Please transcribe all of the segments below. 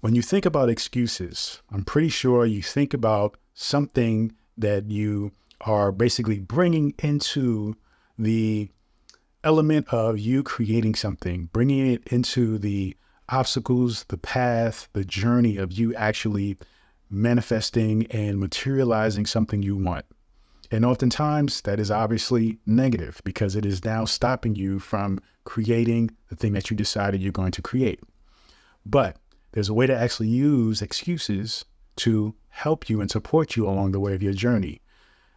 When you think about excuses, I'm pretty sure you think about something that you are basically bringing into the element of you creating something, bringing it into the obstacles, the path, the journey of you actually manifesting and materializing something you want. And oftentimes that is obviously negative because it is now stopping you from creating the thing that you decided you're going to create. But there's a way to actually use excuses to help you and support you along the way of your journey.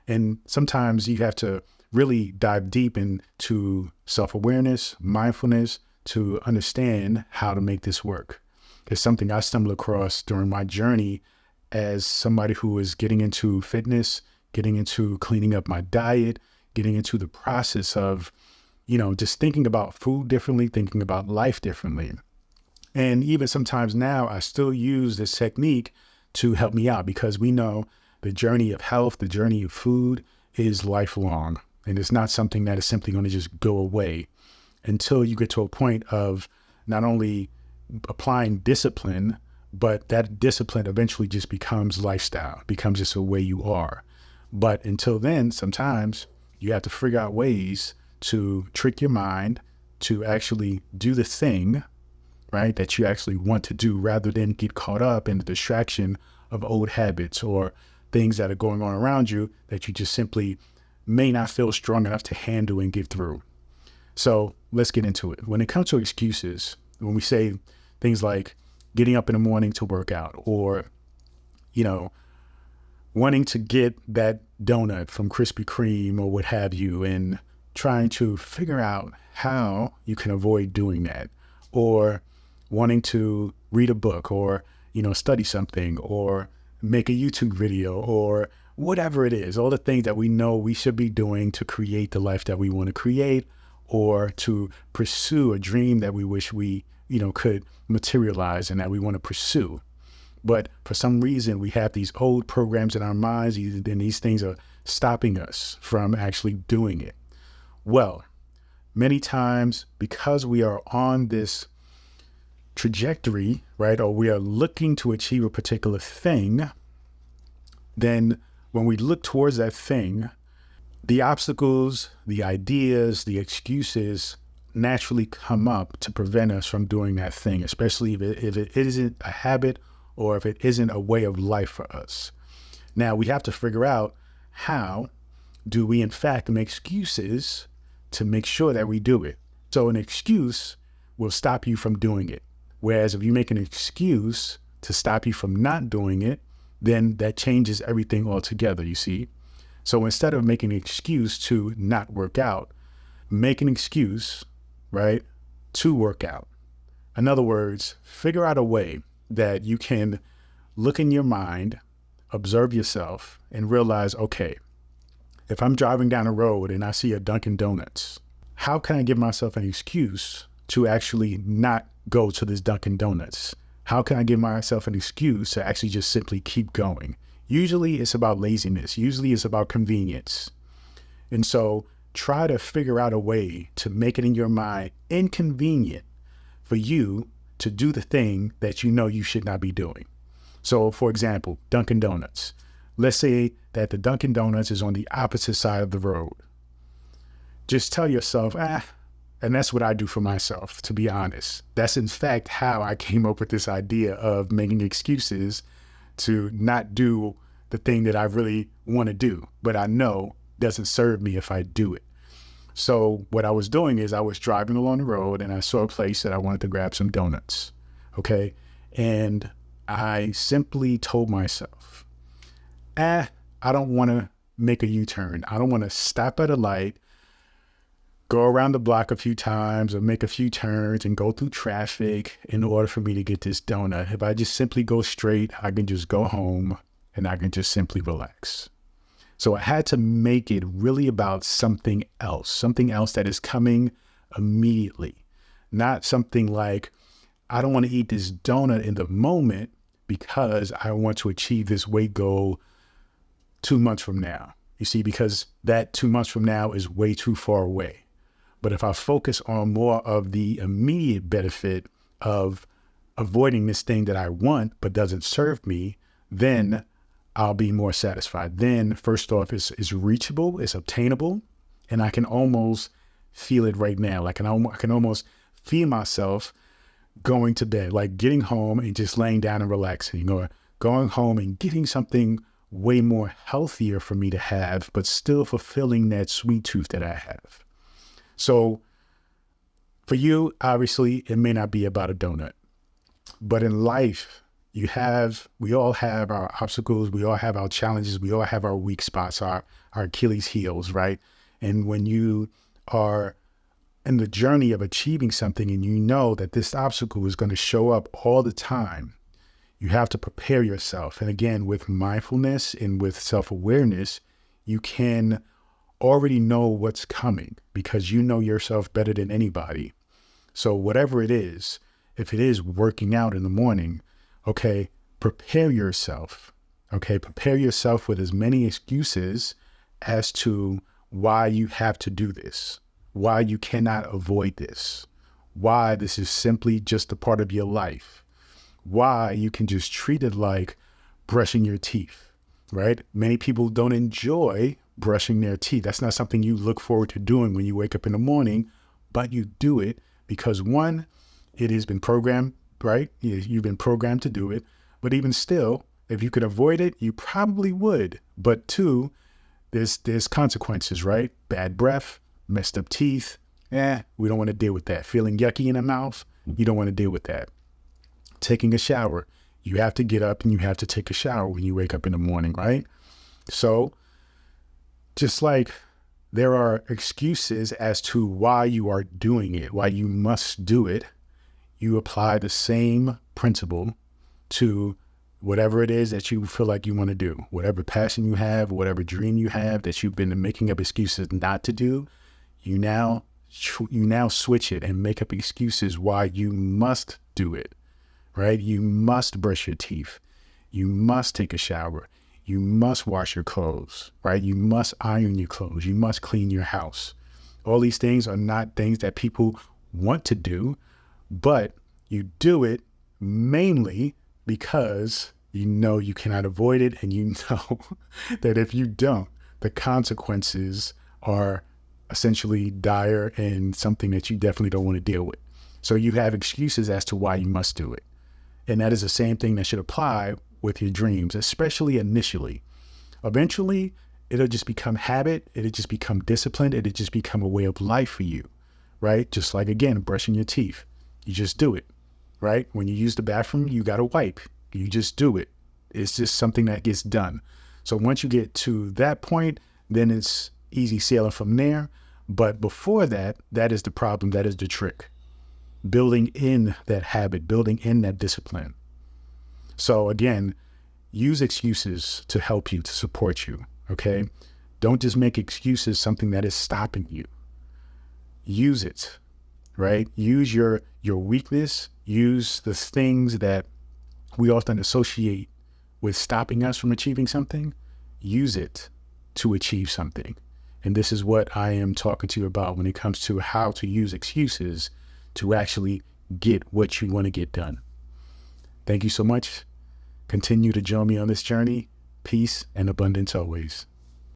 And sometimes you have to really dive deep into self-awareness, mindfulness, to understand how to make this work. It's something I stumbled across during my journey as somebody who is getting into fitness, getting into cleaning up my diet, getting into the process of, just thinking about food differently, thinking about life differently. And even sometimes now I still use this technique to help me out because we know the journey of health, the journey of food is lifelong. And it's not something that is simply going to just go away until you get to a point of not only applying discipline, but that discipline eventually just becomes lifestyle, becomes just a way you are. But until then, sometimes you have to figure out ways to trick your mind to actually do the thing, right, that you actually want to do rather than get caught up in the distraction of old habits or things that are going on around you that you just simply may not feel strong enough to handle and get through. So let's get into it. When it comes to excuses, when we say things like getting up in the morning to work out or, wanting to get that donut from Krispy Kreme or what have you, and trying to figure out how you can avoid doing that, or wanting to read a book or, study something or make a YouTube video or whatever it is, all the things that we know we should be doing to create the life that we want to create or to pursue a dream that we wish we, could materialize and that we want to pursue. But for some reason, we have these old programs in our minds, and these things are stopping us from actually doing it. Well, many times because we are on this trajectory, right, or we are looking to achieve a particular thing, then when we look towards that thing, the obstacles, the ideas, the excuses naturally come up to prevent us from doing that thing, especially if it isn't a habit or if it isn't a way of life for us. Now, we have to figure out how do we, in fact, make excuses to make sure that we do it. So an excuse will stop you from doing it. Whereas if you make an excuse to stop you from not doing it, then that changes everything altogether, you see. So instead of making an excuse to not work out, make an excuse, right, to work out. In other words, figure out a way that you can look in your mind, observe yourself, and realize, okay, if I'm driving down the road and I see a Dunkin' Donuts, how can I give myself an excuse to actually not go to this Dunkin' Donuts? How can I give myself an excuse to actually just simply keep going? Usually it's about laziness. Usually it's about convenience. And so try to figure out a way to make it in your mind inconvenient for you to do the thing that you know you should not be doing. So for example, Dunkin' Donuts. Let's say that the Dunkin' Donuts is on the opposite side of the road. Just tell yourself, and that's what I do for myself, to be honest. That's in fact how I came up with this idea of making excuses to not do the thing that I really want to do, but I know doesn't serve me if I do it. So what I was doing is I was driving along the road and I saw a place that I wanted to grab some donuts. Okay. And I simply told myself, I don't want to make a U-turn. I don't want to stop at a light, go around the block a few times or make a few turns and go through traffic in order for me to get this donut. If I just simply go straight, I can just go home and I can just simply relax. So I had to make it really about something else that is coming immediately, not something like, I don't want to eat this donut in the moment because I want to achieve this weight goal 2 months from now. You see, because that 2 months from now is way too far away. But if I focus on more of the immediate benefit of avoiding this thing that I want but doesn't serve me, then I'll be more satisfied. Then, first off, it's reachable, it's obtainable, and I can almost feel it right now. Like I can almost feel myself going to bed, like getting home and just laying down and relaxing, or going home and getting something way more healthier for me to have, but still fulfilling that sweet tooth that I have. So for you, obviously, it may not be about a donut, but in life, we all have our obstacles, we all have our challenges, we all have our weak spots, our Achilles heels, right? And when you are in the journey of achieving something and you know that this obstacle is going to show up all the time, you have to prepare yourself. And again, with mindfulness and with self-awareness, you can already know what's coming because you know yourself better than anybody. So whatever it is, if it is working out in the morning, okay, prepare yourself. Okay, prepare yourself with as many excuses as to why you have to do this, why you cannot avoid this, why this is simply just a part of your life, why you can just treat it like brushing your teeth, right? Many people don't enjoy brushing their teeth. That's not something you look forward to doing when you wake up in the morning, but you do it because one, it has been programmed, right? You've been programmed to do it. But even still, if you could avoid it, you probably would. But two, there's consequences, right? Bad breath, messed up teeth. We don't want to deal with that. Feeling yucky in the mouth, you don't want to deal with that. Taking a shower, you have to get up and you have to take a shower when you wake up in the morning, right? So just like there are excuses as to why you are doing it, why you must do it, you apply the same principle to whatever it is that you feel like you want to do, whatever passion you have, whatever dream you have that you've been making up excuses not to do, you now switch it and make up excuses why you must do it, right? You must brush your teeth. You must take a shower. You must wash your clothes, right? You must iron your clothes. You must clean your house. All these things are not things that people want to do, but you do it mainly because you know you cannot avoid it, and you know that if you don't, the consequences are essentially dire and something that you definitely don't want to deal with. So you have excuses as to why you must do it. And that is the same thing that should apply with your dreams, especially initially. Eventually, it'll just become habit. It'll just become discipline. It'll just become a way of life for you, right? Just like, again, brushing your teeth. You just do it, right? When you use the bathroom, you got to wipe. You just do it. It's just something that gets done. So once you get to that point, then it's easy sailing from there. But before that, that is the problem. That is the trick. Building in that habit, building in that discipline. So again, use excuses to help you, to support you, okay? Don't just make excuses something that is stopping you. Use it, right? Use your weakness, use the things that we often associate with stopping us from achieving something, use it to achieve something. And this is what I am talking to you about when it comes to how to use excuses to actually get what you want to get done. Thank you so much. Continue to join me on this journey. Peace and abundance always.